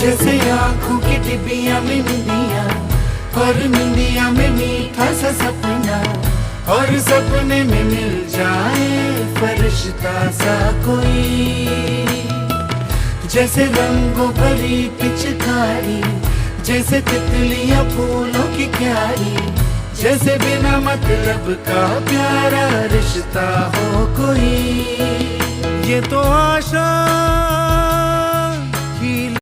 जैसे आंखों की डिबिया में निंदिया, और निंदिया में मीठा सा सपना, और सपने में मिल जाए फरिश्ता सा कोई। जैसे रंगों भरी पिचकारी, जैसे तितलियां फूलों की क्यारी, जैसे बिना मतलब का प्यारा रिश्ता हो कोई। ये तो आशा